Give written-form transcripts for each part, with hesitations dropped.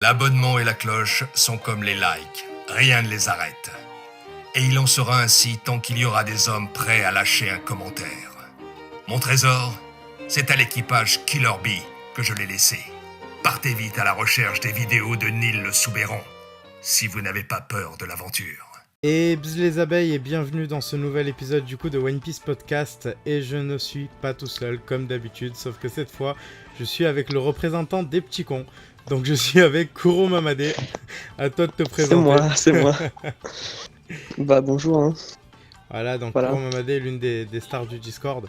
L'abonnement et la cloche sont comme les likes, rien ne les arrête. Et il en sera ainsi tant qu'il y aura des hommes prêts à lâcher un commentaire. Mon trésor, c'est à l'équipage Killer Bee que je l'ai laissé. Partez vite à la recherche des vidéos de Neil le Soubéron, si vous n'avez pas peur de l'aventure. Et bzz les abeilles et bienvenue dans ce nouvel épisode du coup de One Piece Podcast. Et je ne suis pas tout seul comme d'habitude, sauf que cette fois je suis avec le représentant des petits cons. Donc je suis avec Kuro Mamade. À toi de te présenter. C'est moi. Bah bonjour. Hein. Voilà, donc Voilà. Kuro Mamade est l'une des stars du Discord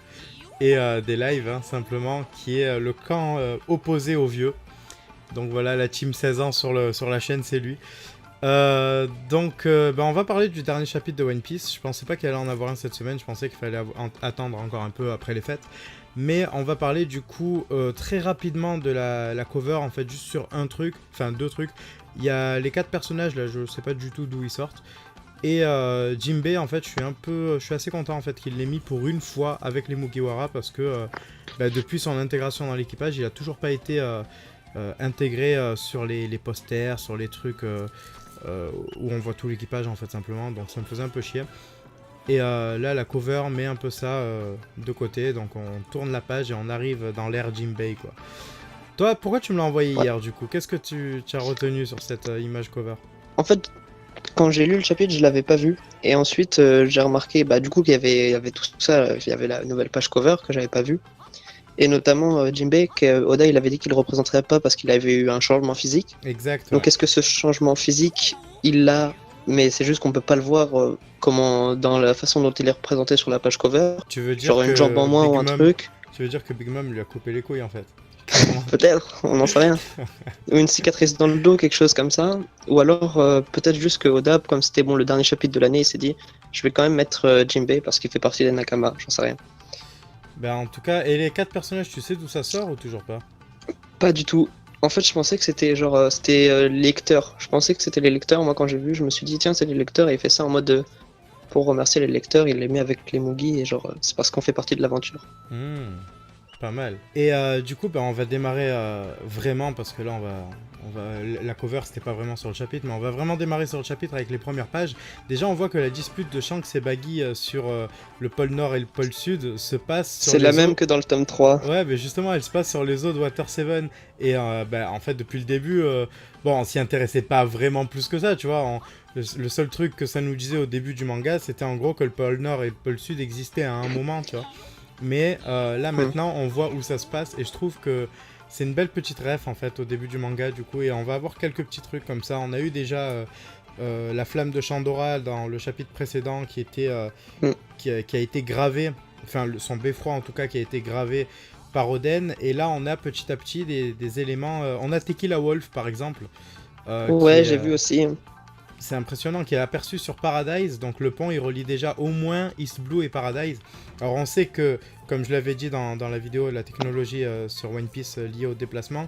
et des lives hein, simplement, qui est le camp opposé aux vieux. Donc voilà, la team 16 ans sur la chaîne, c'est lui. On va parler du dernier chapitre de One Piece. Je pensais pas qu'il allait en avoir un cette semaine, je pensais qu'il fallait attendre encore un peu après les fêtes. Mais on va parler du coup très rapidement de la cover, en fait, juste sur deux trucs. Il y a les 4 personnages là, je sais pas du tout d'où ils sortent. Et Jinbei, en fait, je suis assez content en fait qu'il l'ait mis pour une fois avec les Mugiwara parce que depuis son intégration dans l'équipage, il a toujours pas été intégré sur les posters, sur les trucs où on voit tout l'équipage en fait simplement, donc ça me faisait un peu chier. Et là la cover met un peu ça de côté, donc on tourne la page et on arrive dans l'ère Jinbei quoi. Toi, pourquoi tu me l'as envoyé hier du coup? Qu'est-ce que tu as retenu sur cette image cover? En fait, quand j'ai lu le chapitre, je l'avais pas vu. Et ensuite, j'ai remarqué du coup qu'il y avait tout ça. Il y avait la nouvelle page cover que j'avais pas vue. Et notamment Jinbei, Oda il avait dit qu'il le représenterait pas parce qu'il avait eu un changement physique. Exact. Donc est-ce que ce changement physique, il l'a, mais c'est juste qu'on peut pas le voir comment dans la façon dont il est représenté sur la page cover. Tu veux dire Genre que une jambe en moins Big ou un Mom, truc. Tu veux dire que Big Mom lui a coupé les couilles en fait? Peut-être, on n'en sait rien. Ou une cicatrice dans le dos, quelque chose comme ça. Ou alors peut-être juste que Oda, comme c'était le dernier chapitre de l'année, il s'est dit je vais quand même mettre Jinbei parce qu'il fait partie des Nakama, j'en sais rien. Ben en tout cas, et les 4 personnages, tu sais d'où ça sort ou toujours pas? Pas du tout. En fait, je pensais que c'était les lecteurs. Je pensais que c'était les lecteurs. Moi, quand j'ai vu, je me suis dit tiens, c'est les lecteurs et il fait ça en mode pour remercier les lecteurs, il les met avec les Mugi et c'est parce qu'on fait partie de l'aventure. Pas mal. Et du coup, on va démarrer vraiment, parce que là, la cover, c'était pas vraiment sur le chapitre, mais on va vraiment démarrer sur le chapitre avec les premières pages. Déjà, on voit que la dispute de Shanks et Baggy sur le pôle Nord et le pôle Sud se passe sur C'est la les même eaux... que dans le tome 3. Ouais, mais justement, elle se passe sur les eaux de Water 7. Et en fait, depuis le début, on s'y intéressait pas vraiment plus que ça, tu vois. Le seul truc que ça nous disait au début du manga, c'était en gros que le pôle Nord et le pôle Sud existaient à un moment, tu vois. Mais là maintenant on voit où ça se passe et je trouve que c'est une belle petite ref en fait au début du manga du coup, et on va avoir quelques petits trucs comme ça. On a eu déjà la flamme de Chandora dans le chapitre précédent qui a été gravé, enfin son beffroi en tout cas qui a été gravé par Oden, et là on a petit à petit des éléments, on a Tequila Wolf par exemple Ouais, j'ai vu aussi. c'est impressionnant, qui est aperçu sur Paradise, donc le pont il relie déjà au moins East Blue et Paradise. Alors on sait que, comme je l'avais dit dans la vidéo, la technologie sur One Piece liée au déplacement,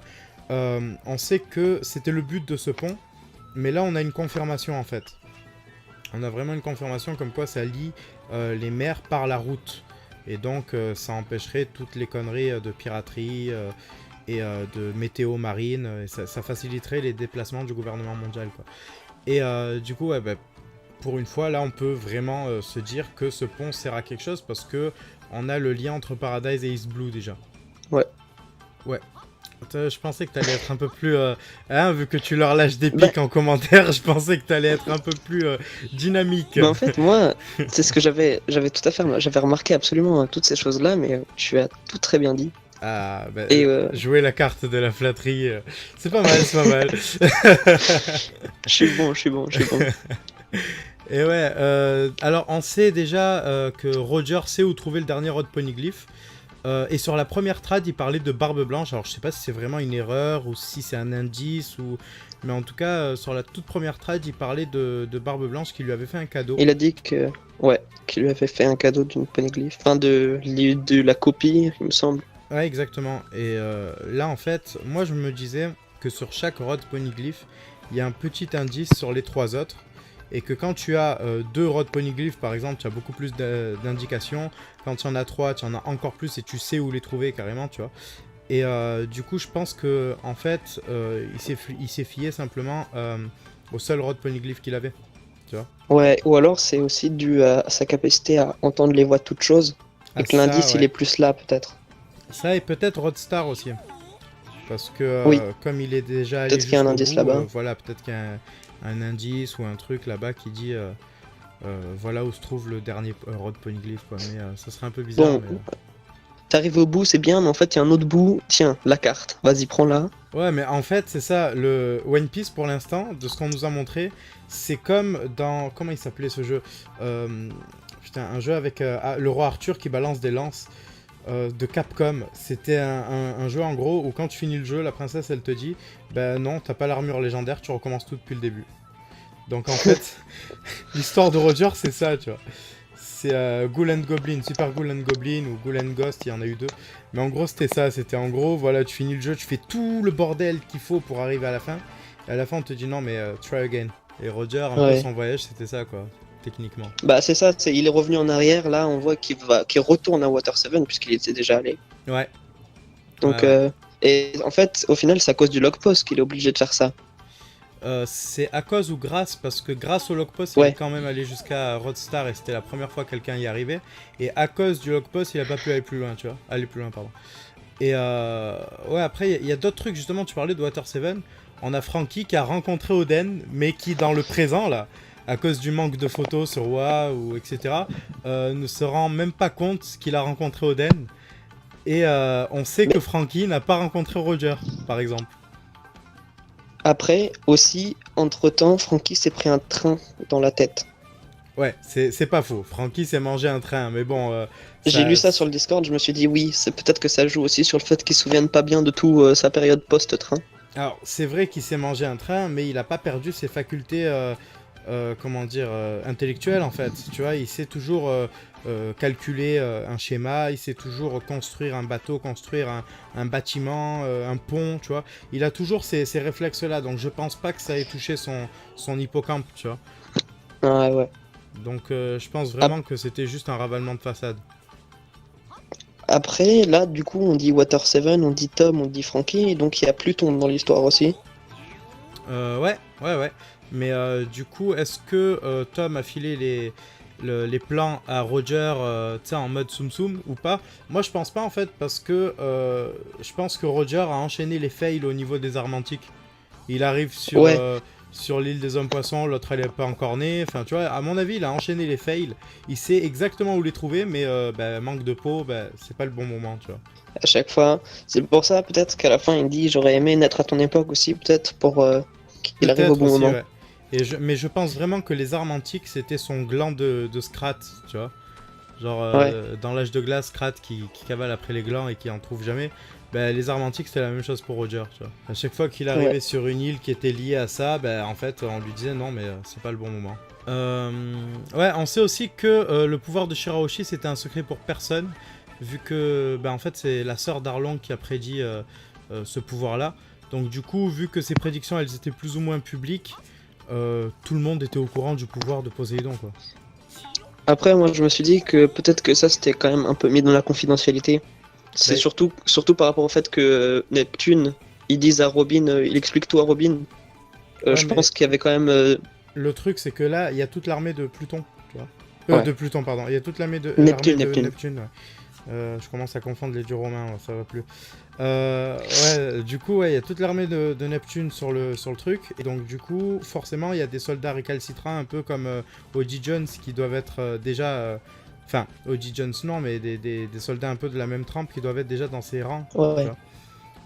on sait que c'était le but de ce pont, mais là on a une confirmation en fait. On a vraiment une confirmation comme quoi ça lie les mers par la route, et donc ça empêcherait toutes les conneries de piraterie et de météo marine, et ça faciliterait les déplacements du gouvernement mondial quoi. Et du coup, pour une fois, là, on peut vraiment se dire que ce pont sert à quelque chose parce que on a le lien entre Paradise et East Blue déjà. Ouais. Ouais. Je pensais que t'allais être un peu plus... vu que tu leur lâches des pics en commentaire, je pensais que t'allais être un peu plus dynamique. Mais en fait, moi, c'est ce que j'avais tout à fait... J'avais remarqué absolument toutes ces choses-là, mais tu as tout très bien dit. Ah, et jouer la carte de la flatterie, c'est pas mal, c'est pas mal. Je suis bon. Et ouais, alors on sait déjà que Roger sait où trouver le dernier Rod Poneglyph. Et sur la première trad, il parlait de Barbe Blanche. Alors je sais pas si c'est vraiment une erreur ou si c'est un indice, mais en tout cas, sur la toute première trad, il parlait de Barbe Blanche qui lui avait fait un cadeau. Il a dit que... Ouais, qu'il lui avait fait un cadeau d'une poneglyph. Enfin, de la copie, il me semble. Ouais, exactement. Et là, en fait, moi je me disais que sur chaque Rod Poneglyph, il y a un petit indice sur les 3 autres. Et que quand tu as 2 Rod Poneglyph par exemple, tu as beaucoup plus d'indications. Quand tu en as 3, tu en as encore plus et tu sais où les trouver carrément, tu vois. Et du coup, je pense que en fait, il s'est fié simplement au seul rod poneglyph qu'il avait. Tu vois. Ouais, ou alors c'est aussi dû à sa capacité à entendre les voix de toutes choses, et Ah que ça, l'indice il ouais. est plus là peut-être. Ça et peut-être Rodstar aussi. Parce que Oui, comme il est déjà allé peut-être qu'il y a un jusqu'au indice bout, là-bas. voilà, peut-être qu'il y a un indice ou un truc là-bas qui dit voilà où se trouve le dernier rod poneglyph, quoi. Mais ça serait un peu bizarre. Bon, Mais, t'arrives au bout, c'est bien, mais en fait il y a un autre bout. Tiens, la carte, vas-y, prends-la. Ouais, mais en fait, c'est ça. Le One Piece, pour l'instant, de ce qu'on nous a montré, c'est comme dans... Comment il s'appelait ce jeu Putain, un jeu avec le roi Arthur qui balance des lances de Capcom. C'était un jeu, en gros, où quand tu finis le jeu, la princesse, elle te dit ben non, t'as pas l'armure légendaire, tu recommences tout depuis le début. Donc en fait, l'histoire de Roger, c'est ça, tu vois. C'est Ghoul and Goblin, Super Ghoul and Goblin ou Ghoul and Ghost, il y en a eu deux. Mais en gros, c'était ça. C'était en gros, voilà, tu finis le jeu, tu fais tout le bordel qu'il faut pour arriver à la fin. Et à la fin, on te dit non, mais try again. Et Roger, un peu Ouais. son voyage, c'était ça, quoi, techniquement. Bah c'est ça, il est revenu en arrière, là on voit qu'il retourne à Water 7 puisqu'il était déjà allé. Ouais. Donc, Ouais, ouais. et en fait, au final, c'est à cause du log post qu'il est obligé de faire ça. C'est à cause ou grâce, parce que grâce au logpost, il Ouais. est quand même allé jusqu'à Rodstar et c'était la première fois que quelqu'un y arrivait. Et à cause du logpost, il a pas pu aller plus loin, tu vois. Aller plus loin, pardon. Et ouais, après, il y a d'autres trucs, justement, tu parlais de Water 7. On a Frankie qui a rencontré Oden, mais qui, dans le présent, là, à cause du manque de photos sur WoW, ou etc., ne se rend même pas compte qu'il a rencontré Oden. Et on sait que Frankie n'a pas rencontré Roger, par exemple. Après, aussi, entre-temps, Frankie s'est pris un train dans la tête. Ouais, c'est pas faux. Frankie s'est mangé un train, mais bon... J'ai lu ça sur le Discord, je me suis dit oui, c'est peut-être que ça joue aussi sur le fait qu'il se souvienne pas bien de tout sa période post-train. Alors, c'est vrai qu'il s'est mangé un train, mais il a pas perdu ses facultés, comment dire, intellectuelles, en fait. Tu vois, il sait toujours calculer un schéma, il sait toujours construire un bateau, construire un bâtiment, un pont, tu vois. Il a toujours ces réflexes-là, donc je pense pas que ça ait touché son hippocampe, tu vois. Ah ouais. Donc je pense vraiment que c'était juste un ravalement de façade. Après, là, du coup, on dit Water 7, on dit Tom, on dit Frankie, donc il y a Pluton dans l'histoire aussi. Ouais. Mais du coup, est-ce que Tom a filé les plans à Roger, tu sais, en mode Tsum Tsum ou pas? Moi, je pense pas en fait, parce que je pense que Roger a enchaîné les fails au niveau des armes antiques. Il arrive sur, Ouais. sur l'île des hommes poissons, l'autre elle est pas encore née. Enfin, tu vois, à mon avis, il a enchaîné les fails. Il sait exactement où les trouver, mais manque de peau, c'est pas le bon moment, tu vois. À chaque fois. C'est pour ça, peut-être qu'à la fin, il dit j'aurais aimé naître à ton époque aussi, peut-être pour qu'il arrive au Peut-être bon aussi, moment. ouais. Mais je pense vraiment que les armes antiques, c'était son gland de Scrat, tu vois. Genre, dans l'âge de glace, Scrat qui cavale après les glands et qui en trouve jamais. Les armes antiques, c'était la même chose pour Roger, tu vois. À chaque fois qu'il arrivait Ouais. sur une île qui était liée à ça, en fait, on lui disait non, mais c'est pas le bon moment. Ouais, on sait aussi que le pouvoir de Shirahoshi, c'était un secret pour personne, vu que, en fait, c'est la sœur d'Arlong qui a prédit ce pouvoir-là. Donc, du coup, vu que ces prédictions, elles étaient plus ou moins publiques, tout le monde était au courant du pouvoir de Poséidon, quoi. Après, moi, je me suis dit que peut-être que ça, c'était quand même un peu mis dans la confidentialité. C'est Ouais. surtout par rapport au fait que Neptune, ils disent à Robin, il explique tout à Robin. Ouais, Je mais pense qu'il y avait quand même. le truc, c'est que là, il y a toute l'armée de Pluton, tu vois. Ouais. De Pluton, pardon. Il y a toute l'armée de Neptune, l'armée de Neptune. Neptune, ouais. Je commence à confondre les dieux romains, ouais, ça va plus. Ouais, du coup, ouais, il y a toute l'armée de Neptune sur le truc. Et donc, du coup, forcément, il y a des soldats récalcitrants, un peu comme O.G. Jones, qui doivent être déjà... Enfin, O.G. Jones, non, mais des soldats un peu de la même trempe qui doivent être déjà dans ses rangs. Ouais. Tu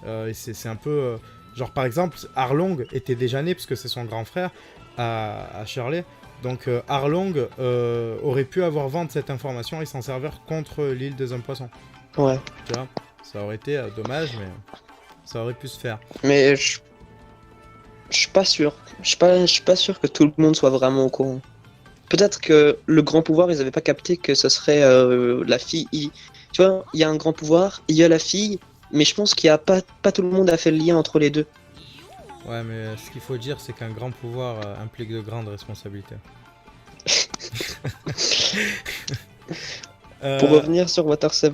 vois. Et c'est un peu... genre, par exemple, Arlong était déjà né, parce que c'est son grand frère, à Shirley. Donc, Arlong aurait pu avoir vent de cette information et s'en servir contre l'île des hommes poissons. Ouais. Tu vois, ça aurait été dommage, mais ça aurait pu se faire. Mais je suis pas sûr. Je suis pas sûr que tout le monde soit vraiment au courant. Peut-être que le grand pouvoir, ils avaient pas capté que ce serait la fille. Tu vois, il y a un grand pouvoir, il y a la fille, mais je pense qu'il y a pas tout le monde a fait le lien entre les deux. Ouais, mais ce qu'il faut dire, c'est qu'un grand pouvoir implique de grandes responsabilités. Pour Euh, revenir sur Water 7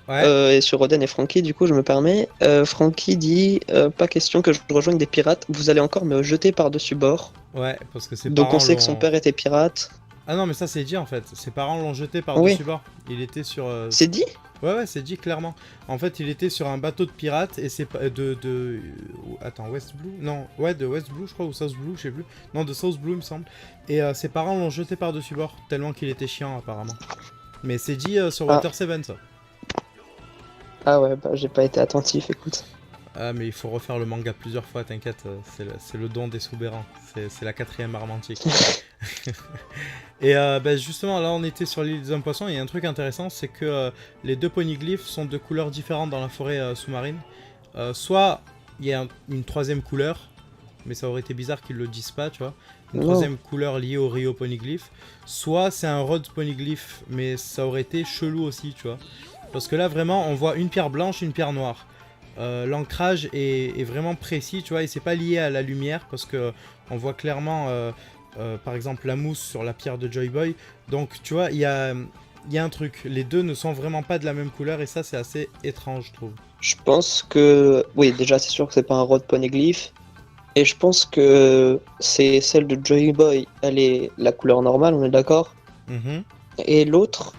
ouais, et sur Oden et Frankie, du coup, je me permets. Frankie dit pas question que je rejoigne des pirates, vous allez encore me jeter par-dessus bord. ouais, parce que ses Donc on parents sait que son l'ont. père était pirate. Ah non, mais ça c'est dit en fait. Ses parents l'ont jeté Oui, par-dessus bord. Il était sur. c'est dit? Ouais, ouais, c'est dit clairement. En fait, il était sur un bateau de pirates et c'est pas attends, West Blue? Non, ouais, de West Blue, je crois, ou South Blue, je sais plus. Non, de South Blue, il me semble. Et ses parents l'ont jeté par-dessus bord, tellement qu'il était chiant, apparemment. Mais c'est dit sur Ah, Water 7, ça. ah ouais, bah j'ai pas été attentif, écoute. Ah, mais il faut refaire le manga plusieurs fois, t'inquiète. C'est le don des soubérants. C'est la quatrième arme antique. Et bah, justement, là, on était sur l'île des hommes poissons. Et il y a un truc intéressant, c'est que les deux ponyglyphes sont de couleurs différentes dans la forêt sous-marine. Soit il y a une troisième couleur, mais ça aurait été bizarre qu'ils le disent pas, tu vois. Une Non, troisième couleur liée au Rio ponyglyph. Soit c'est un Rhodes ponyglyph, mais ça aurait été chelou aussi, tu vois. Parce que là, vraiment, on voit une pierre blanche, une pierre noire. L'ancrage est vraiment précis, tu vois, et c'est pas lié à la lumière parce que on voit clairement, par exemple, la mousse sur la pierre de Joy Boy. Donc, tu vois, il y a un truc. Les deux ne sont vraiment pas de la même couleur et ça, c'est assez étrange, je trouve. je pense que... Oui, déjà c'est sûr que c'est pas un Rod Poneglyph. Et je pense que c'est celle de Joy Boy, elle est la couleur normale, on est d'accord? Mhm. Et l'autre,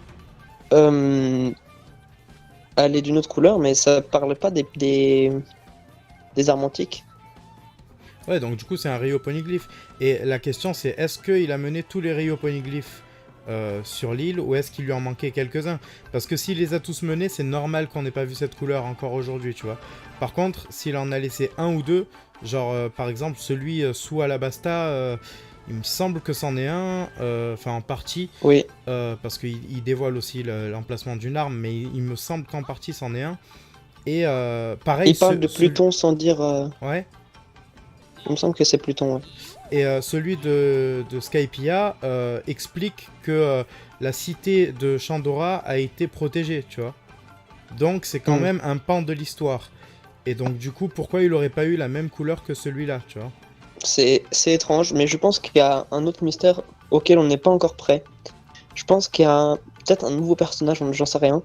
euh, elle est d'une autre couleur, mais ça parle pas des armes antiques. Ouais, donc du coup, c'est un Rio ponyglyph. Et la question, c'est est-ce qu'il a mené tous les Rio ponyglyphes sur l'île ou est-ce qu'il lui en manquait quelques-uns? Parce que s'il les a tous menés, c'est normal qu'on n'ait pas vu cette couleur encore aujourd'hui, tu vois. Par contre, s'il en a laissé un ou deux, genre par exemple celui sous Alabasta, il me semble que c'en est un, enfin en partie, Oui, parce qu'il dévoile aussi l'emplacement d'une arme, mais il me semble qu'en partie c'en est un. Et pareil, il parle de Pluton sans dire... ouais. Il me semble que c'est Pluton, ouais. Et celui de Skypiea explique que la cité de Chandora a été protégée, tu vois. Donc c'est quand Hmm. même un pan de l'histoire. Et donc du coup, pourquoi il aurait pas eu la même couleur que celui-là, tu vois? C'est étrange, mais je pense qu'il y a un autre mystère auquel on n'est pas encore prêt. Je pense qu'il y a peut-être un nouveau personnage, j'en sais rien,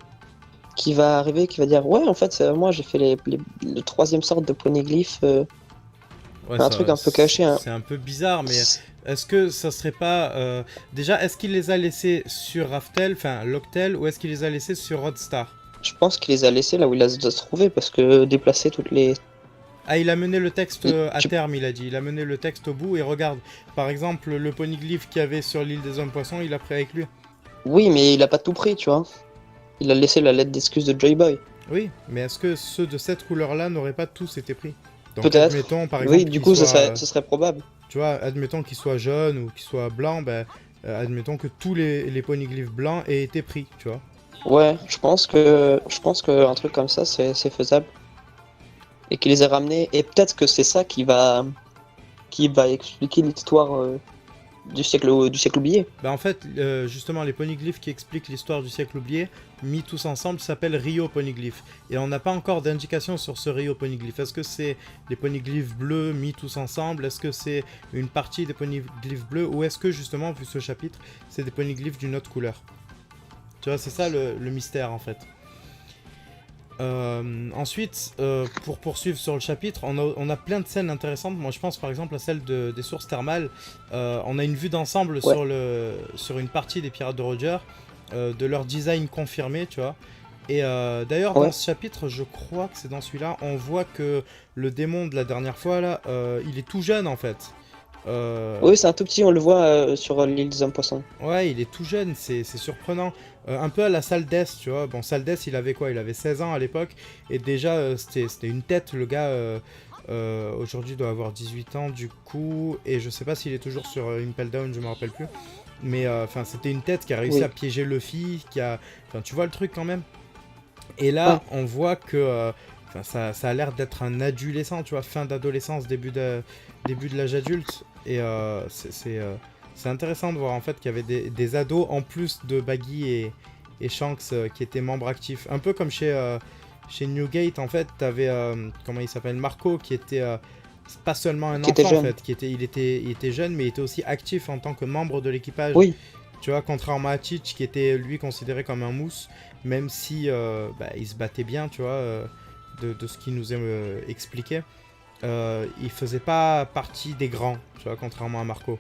qui va arriver, qui va dire ouais, en fait, moi j'ai fait le troisième sorte de poneglyph, Ouais, un truc ça, un peu caché. Hein. c'est un peu bizarre, mais est-ce que ça serait pas... Déjà, est-ce qu'il les a laissés sur Raftel, enfin Locktel, ou est-ce qu'il les a laissés sur Rodstar? Je pense qu'il les a laissés là où il a se trouvé parce que déplacer toutes les. Ah, il a mené le texte à Tu- terme, il a dit. Il a mené le texte au bout, et regarde, par exemple, le ponyglyphe qu'il y avait sur l'île des hommes poissons, il a pris avec lui. Oui, mais il a pas tout pris, tu vois. Il a laissé la lettre d'excuse de Joy Boy. Oui, mais est-ce que ceux de cette couleur-là n'auraient pas tous été pris? Donc Peut-être. admettons par Oui, exemple du qu'ils coup, soient, ce serait probable. tu vois, admettons qu'ils soient jaunes ou qu'ils soient blancs, ben, admettons que tous les ponyglyphes blancs aient été pris, tu vois. Ouais, je pense que un truc comme ça, c'est faisable. Et qu'il les ait ramenés. Et peut-être que c'est ça qui va expliquer l'histoire du siècle oublié. Ben en fait, justement, les ponyglyphes qui expliquent l'histoire du siècle oublié, mis tous ensemble, s'appellent Rio ponyglyphes. Et on n'a pas encore d'indication sur ce Rio ponyglyphe. Est-ce que c'est les ponyglyphes bleus mis tous ensemble? Est-ce que c'est une partie des ponyglyphes bleus? Ou est-ce que, justement, vu ce chapitre, c'est des ponyglyphes d'une autre couleur? Tu vois, c'est ça le mystère, en fait. Ensuite, pour poursuivre sur le chapitre, on a plein de scènes intéressantes. Moi, je pense par exemple à celle des sources thermales. On a une vue d'ensemble Ouais. sur une partie des Pirates de Roger, de leur design confirmé, tu vois. Et d'ailleurs, Ouais. dans ce chapitre, je crois que c'est dans celui-là, on voit que le démon de la dernière fois, là, il est tout jeune en fait. Oui, c'est un tout petit, on le voit sur l'île des hommes poissons. Ouais, il est tout jeune, c'est surprenant. Un peu à la Saldès, tu vois. Bon, Saldès, il avait quoi? Il avait 16 ans à l'époque. Et déjà, c'était une tête, le gars. Aujourd'hui, il doit avoir 18 ans, du coup. Et je sais pas s'il est toujours sur Impel Down, je me rappelle plus. Mais enfin, c'était une tête qui a réussi Oui. à piéger Luffy. Enfin, tu vois le truc quand même. Et là, Ouais. on voit que ça a l'air d'être un adolescent, tu vois. Fin d'adolescence, début de l'âge adulte. Et c'est intéressant de voir en fait qu'il y avait des ados en plus de Baggy et Shanks qui étaient membres actifs. Un peu comme chez Newgate en fait, t'avais comment il s'appelle, Marco qui était pas seulement un Qui était enfant en jeune. fait, il était jeune mais il était aussi actif en tant que membre de l'équipage. Oui. Tu vois, contrairement à Teach qui était lui considéré comme un mousse, même si il se battait bien, tu vois, de ce qu'il nous expliquait. Il faisait pas partie des grands, tu vois, contrairement à Marco.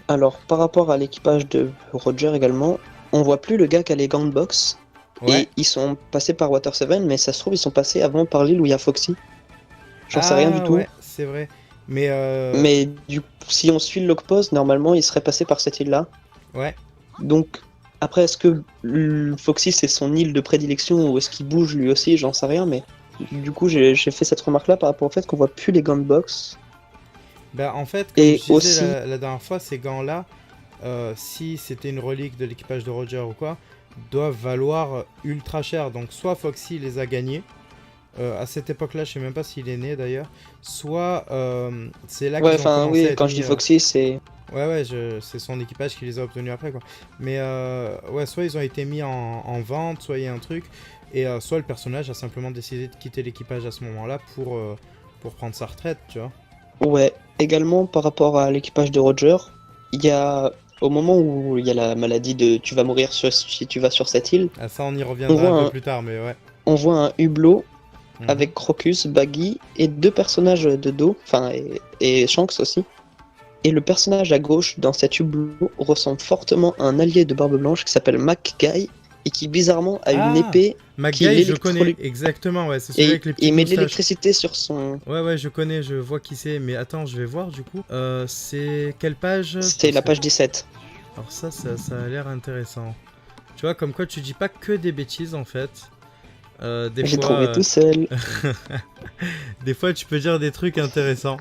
Alors, par rapport à l'équipage de Roger également, on voit plus le gars qui a les gants de boxe. Ouais. Et ils sont passés par Water 7, mais ça se trouve, ils sont passés avant par l'île où il y a Foxy. J'en sais rien du tout. Ouais, c'est vrai. Mais Mais du coup, si on suit le logpost, normalement, il serait passé par cette île-là. ouais. Donc, après, est-ce que Foxy, c'est son île de prédilection ou est-ce qu'il bouge lui aussi? J'en sais rien, mais du coup, j'ai fait cette remarque-là par rapport au fait qu'on voit plus les gants de boxe. Bah, en fait, comme Et je disais aussi- la dernière fois, ces gants-là, si c'était une relique de l'équipage de Roger ou quoi, doivent valoir ultra cher. Donc, soit Foxy les a gagnés. À cette époque-là, je sais même pas s'il est né d'ailleurs. Soit c'est là Ouais, qu'ils ont enfin, commencé à oui, être quand je dis mis, Foxy, c'est. ouais, c'est son équipage qui les a obtenus après, quoi. Mais ouais, soit ils ont été mis en vente, soit il y a un truc, et soit le personnage a simplement décidé de quitter l'équipage à ce moment-là pour prendre sa retraite, tu vois. Ouais, également par rapport à l'équipage de Roger, il y a. Au moment où il y a la maladie de tu vas mourir si tu vas sur cette île, Ah, ça, on y On reviendra voit un peu un- plus tard, mais ouais. on voit un hublot Mhm. avec Crocus, Baggy et deux personnages de dos, enfin et Shanks aussi. Et le personnage à gauche dans cet hublot ressemble fortement à un allié de Barbe Blanche qui s'appelle MacGuy et qui bizarrement a une épée qui MacGuy, je connais, l'électrolue. exactement, ouais, c'est celui et avec les il petites met de moustaches. l'électricité sur son. Ouais, je connais, je vois qui c'est, mais attends, je vais voir du coup. C'est quelle page? C'est la page 17. Alors ça a l'air intéressant. Tu vois, comme quoi tu dis pas que des bêtises en fait. Des J'ai fois, trouvé tout seul. des fois tu peux dire des trucs intéressants.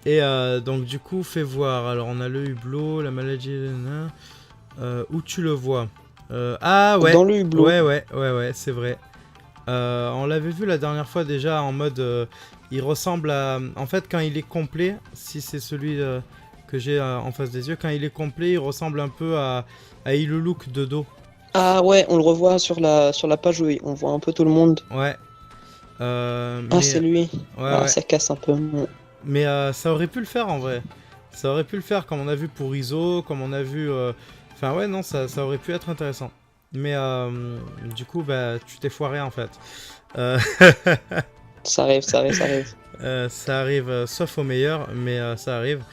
Et donc du coup, fais voir. Alors on a le hublot, la maladie, où tu le vois? Ah ouais. Dans le hublot. Ouais, c'est vrai. On l'avait vu la dernière fois déjà en mode, il ressemble à, en fait quand il est complet, si c'est celui que j'ai en face des yeux, quand il est complet, il ressemble un peu à Iluluk de dos. Ah ouais, on le revoit sur la page où on voit un peu tout le monde. Ouais. Ah, Mais c'est lui. ouais. Ça casse un peu. Mais ça aurait pu le faire en vrai. Ça aurait pu le faire comme on a vu pour Iso, comme on a vu. Enfin ouais, non, ça aurait pu être intéressant. Mais du coup, bah, tu t'es foiré en fait. Ça arrive. Ça arrive, sauf au meilleur, mais ça arrive.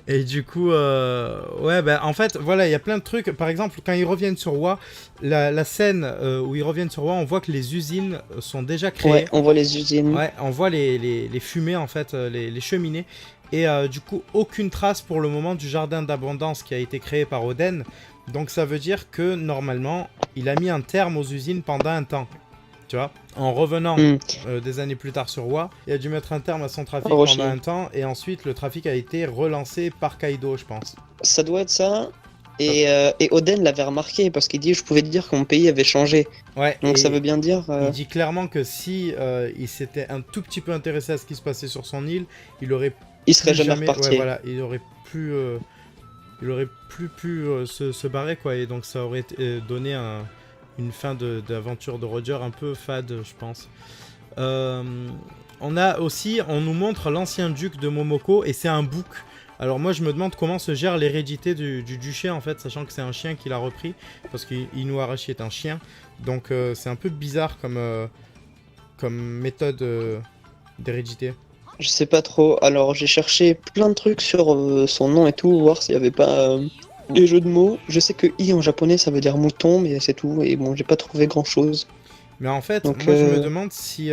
Et du coup, ouais, bah, en fait, voilà, il y a plein de trucs. Par exemple, quand ils reviennent sur Wa, la scène où ils reviennent sur Wa, on voit que les usines sont déjà créées. Ouais, on voit les usines. Ouais, on voit les fumées, en fait, les cheminées. Et du coup, aucune trace pour le moment du jardin d'abondance qui a été créé par Oden. Donc ça veut dire que, normalement, il a mis un terme aux usines pendant un temps. Tu vois, en revenant des années plus tard sur Wa, il a dû mettre un terme à son trafic pendant un temps, et ensuite le trafic a été relancé par Kaido, je pense. Ça doit être ça. Et Oden l'avait remarqué parce qu'il dit je pouvais dire que mon pays avait changé. Ouais. Donc ça veut bien dire. Il dit clairement que si il s'était un tout petit peu intéressé à ce qui se passait sur son île, il aurait. Il serait jamais reparti. Ouais, voilà, il aurait plus pu se barrer quoi, et donc ça aurait donné une fin d'aventure de Roger un peu fade, je pense. On a aussi, on nous montre l'ancien duc de Momoko et c'est un bouc. Alors moi je me demande comment se gère l'hérédité du duché en fait, sachant que c'est un chien qui l'a repris, parce qu'Inuarashi est un chien, donc c'est un peu bizarre comme méthode d'hérédité. Je sais pas trop. Alors j'ai cherché plein de trucs sur son nom et tout, voir s'il y avait pas des jeux de mots. Je sais que I en japonais ça veut dire mouton, mais c'est tout. Et bon, j'ai pas trouvé grand chose. Mais en fait, Donc, moi je me demande si,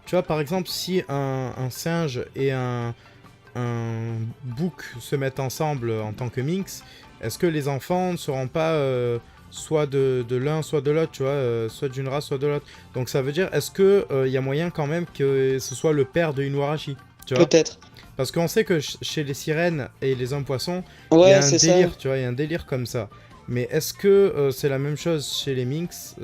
tu vois par exemple, si un singe et un bouc se mettent ensemble en tant que minx, est-ce que les enfants ne seront pas soit de l'un, soit de l'autre, tu vois, soit d'une race, soit de l'autre. Donc ça veut dire, est-ce que y a moyen quand même que ce soit le père de Inuarashi, tu vois? Peut-être. Parce qu'on sait que chez les sirènes et les hommes poissons, il y Ouais, a un c'est délire, ça. tu vois, il y a un délire comme ça. Mais est-ce que c'est la même chose chez les minx?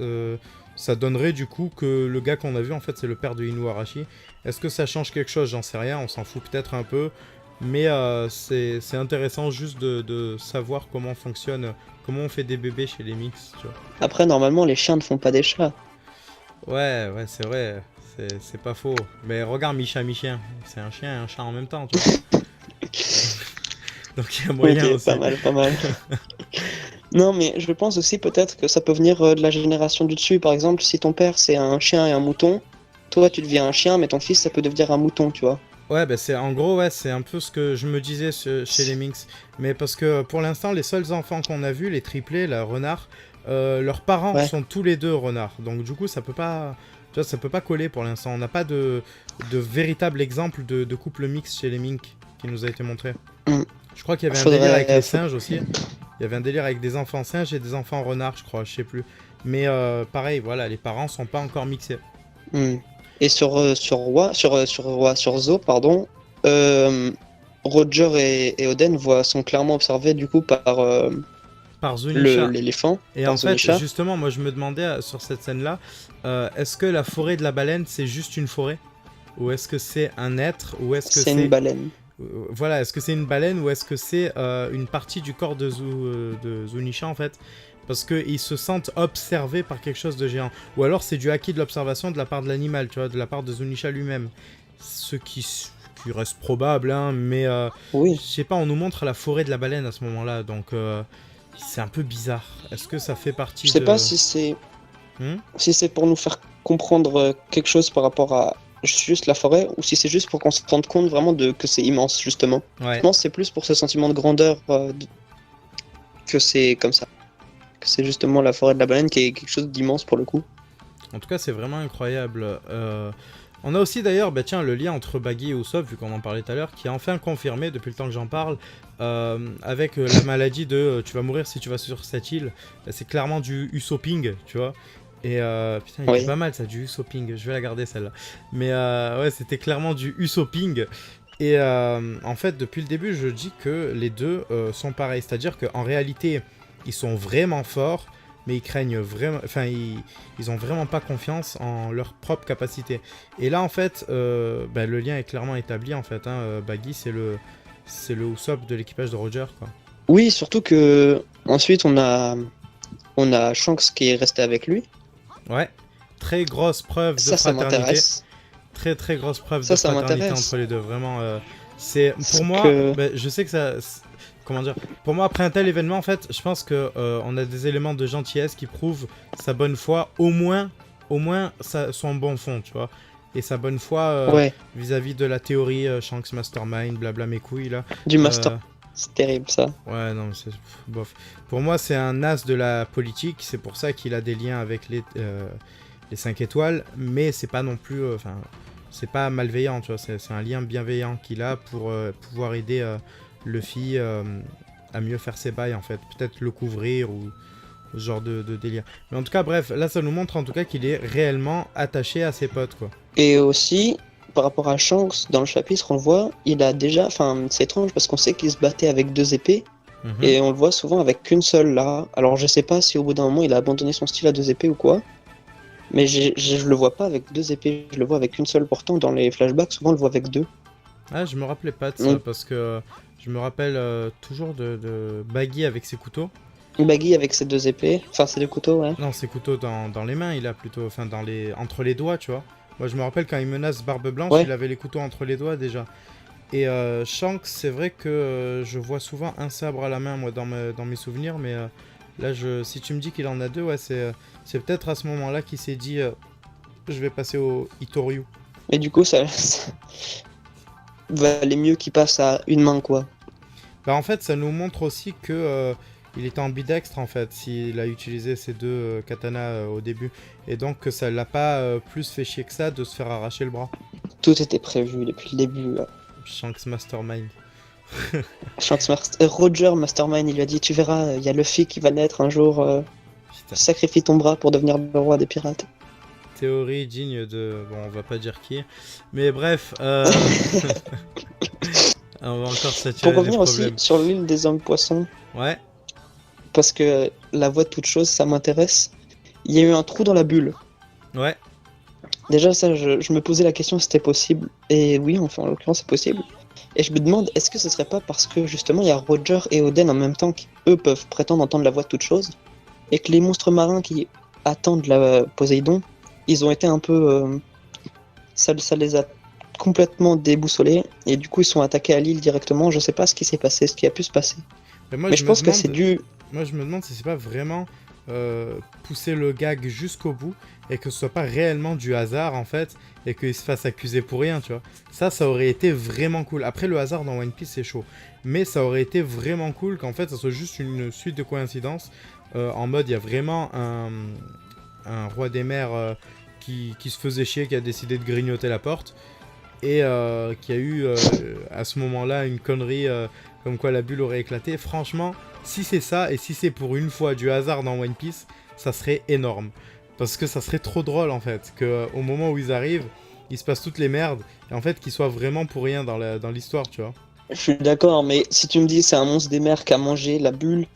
Ça donnerait du coup que le gars qu'on a vu, en fait, c'est le père de Inuarashi. Est-ce que ça change quelque chose? J'en sais rien, on s'en fout peut-être un peu. Mais c'est intéressant juste de savoir comment fonctionne, comment on fait des bébés chez les mix, tu vois. Après, normalement, les chiens ne font pas des chats. Ouais, c'est vrai, c'est pas faux. Mais regarde Micha Michien, c'est un chien et un chat en même temps, tu vois. Donc il y a moyen Ok, aussi. pas mal, pas mal. Non, mais je pense aussi peut-être que ça peut venir de la génération du dessus. Par exemple, si ton père c'est un chien et un mouton, toi tu deviens un chien, mais ton fils ça peut devenir un mouton, tu vois. Ouais, bah c'est en gros, ouais, c'est un peu ce que je me disais chez les Minx. Mais parce que pour l'instant, les seuls enfants qu'on a vus, les triplés, la renard, leurs parents Ouais. sont tous les deux renards. Donc du coup, ça peut pas, tu vois, ça peut pas coller pour l'instant. On n'a pas de véritable exemple de couple mix chez les Minx qui nous a été montré. Mm. Je crois qu'il y avait un délire avec les Faut- singes aussi. Il y avait un délire avec des enfants singes et des enfants renards, je crois, je sais plus. Mais pareil, voilà, les parents sont pas encore mixés. Mm. Et sur Zo, pardon, euh, Roger et Oden sont clairement observés du coup par Par Zunisha. l'éléphant, Et par en fait, Zunisha. justement, moi je me demandais sur cette scène-là, est-ce que la forêt de la baleine c'est juste une forêt? Ou est-ce que c'est un être? Ou est-ce que C'est une baleine. Voilà, est-ce que c'est une baleine ou est-ce que c'est une partie du corps de Zunisha en fait? Parce qu'ils se sentent observés par quelque chose de géant. Ou alors c'est du acquis de l'observation de la part de l'animal, tu vois, de la part de Zunisha lui-même. Ce qui reste probable, hein, mais Oui. je sais pas, on nous montre la forêt de la baleine à ce moment-là, donc c'est un peu bizarre. Est-ce que ça fait partie Je sais de... pas si c'est Hmm. si c'est pour nous faire comprendre quelque chose par rapport à juste la forêt ou si c'est juste pour qu'on se rende compte vraiment de que c'est immense justement. Ouais. Je pense que c'est plus pour ce sentiment de grandeur que c'est comme ça. Que c'est justement la forêt de la baleine qui est quelque chose d'immense pour le coup. En tout cas, c'est vraiment incroyable. On a aussi d'ailleurs, bah tiens, le lien entre Baggy et Usopp, vu qu'on en parlait tout à l'heure, qui est enfin confirmé depuis le temps que j'en parle, avec la maladie de tu vas mourir si tu vas sur cette île. C'est clairement du Usopping, tu vois. Et putain, il Oui. est pas mal ça, du Usopping. Je vais la garder celle-là. Mais ouais, c'était clairement du Usopping. Et en fait, depuis le début, je dis que les deux sont pareils. C'est-à-dire qu'en réalité, ils sont vraiment forts, mais ils craignent vraiment. Enfin, ils ont vraiment pas confiance en leur propre capacité. Et là, en fait, bah, le lien est clairement établi. En fait, hein. Baggy, c'est le Usopp de l'équipage de Roger, quoi. Oui, surtout que ensuite on a Shanks qui est resté avec lui. Ouais. Très grosse preuve de Ça fraternité. m'intéresse. Très très grosse preuve Ça de fraternité m'intéresse. entre les deux. Vraiment, c'est pour Parce moi. que- Bah, je sais que ça. Comment dire? Pour moi, après un tel événement, en fait, je pense que on a des éléments de gentillesse qui prouvent sa bonne foi, au moins son bon fond, tu vois. Et sa bonne foi Ouais, vis-à-vis de la théorie Shanks Mastermind, blabla mes couilles là. du master. Euh, C'est terrible ça. Ouais, non, c'est bof. Pour moi, c'est un as de la politique. C'est pour ça qu'il a des liens avec les 5 étoiles. Mais c'est pas non plus. Enfin, c'est pas malveillant, tu vois. C'est un lien bienveillant qu'il a pour pouvoir aider Luffy à mieux faire ses bails, en fait. Peut-être le couvrir ou ce genre de délire. Mais en tout cas, bref, là, ça nous montre en tout cas qu'il est réellement attaché à ses potes, quoi. Et aussi, par rapport à Shanks, dans le chapitre, on le voit, il a déjà. Enfin, c'est étrange parce qu'on sait qu'il se battait avec 2 épées. Mhm. Et on le voit souvent avec qu'une seule là. Alors je sais pas si au bout d'un moment il a abandonné son style à 2 épées ou quoi. Mais je le vois pas avec 2 épées, je le vois avec une seule. Pourtant, dans les flashbacks, souvent on le voit avec 2. Ah, je me rappelais pas de ça Mm. parce que je me rappelle toujours de Baggy avec ses couteaux. Baggy avec ses 2 épées, enfin ses 2 couteaux, ouais. Non, ses couteaux dans les mains, il a plutôt, enfin entre les doigts, tu vois. Moi, je me rappelle quand il menace Barbe Blanche, Ouais. il avait les couteaux entre les doigts déjà. Et Shanks, c'est vrai que je vois souvent un sabre à la main, moi, dans mes souvenirs, mais là, si tu me dis qu'il en a 2, ouais, c'est peut-être à ce moment-là qu'il s'est dit, je vais passer au Itoryu. Et du coup, ça valait mieux qu'il passe à une main, quoi. Bah, en fait, ça nous montre aussi que il était ambidextre en fait, s'il a utilisé ces 2 katanas au début. Et donc que ça l'a pas plus fait chier que ça de se faire arracher le bras. Tout était prévu depuis le début. Là. Shanks Mastermind. Roger Mastermind, il lui a dit tu verras, il y a Luffy qui va naître un jour. Putain. Sacrifie ton bras pour devenir le roi des pirates. Théorie digne de... Bon, on va pas dire qui. Mais bref, on va encore s'attirer Pour des revenir aussi problèmes. sur l'île des hommes poissons, Ouais, parce que la voix de toute chose, ça m'intéresse. Il y a eu un trou dans la bulle. ouais. Déjà, ça, je me posais la question si c'était possible. Et oui, enfin, en l'occurrence, c'est possible. Et je me demande, est-ce que ce serait pas parce que justement, il y a Roger et Oden en même temps qui, eux, peuvent prétendre entendre la voix de toute chose, et que les monstres marins qui attendent la Poséidon, ils ont été un peu. Ça les a complètement déboussolés et du coup ils sont attaqués à l'île directement. Je sais pas ce qui s'est passé, ce qui a pu se passer. Moi, Mais je pense que c'est dû. Moi, je me demande si c'est pas vraiment pousser le gag jusqu'au bout et que ce soit pas réellement du hasard en fait et qu'il se fasse accuser pour rien, tu vois. Ça aurait été vraiment cool. Après, le hasard dans One Piece, c'est chaud. Mais ça aurait été vraiment cool qu'en fait, ça soit juste une suite de coïncidences. En mode, il y a vraiment un roi des mers qui se faisait chier, qui a décidé de grignoter la porte. Et qui a eu à ce moment-là une connerie comme quoi la bulle aurait éclaté. Franchement, si c'est ça et si c'est pour une fois du hasard dans One Piece, ça serait énorme. Parce que ça serait trop drôle en fait, qu'au moment où ils arrivent, il se passe toutes les merdes et en fait qu'ils soient vraiment pour rien dans l'histoire, tu vois. Je suis d'accord, mais si tu me dis c'est un monstre des mers qui a mangé la bulle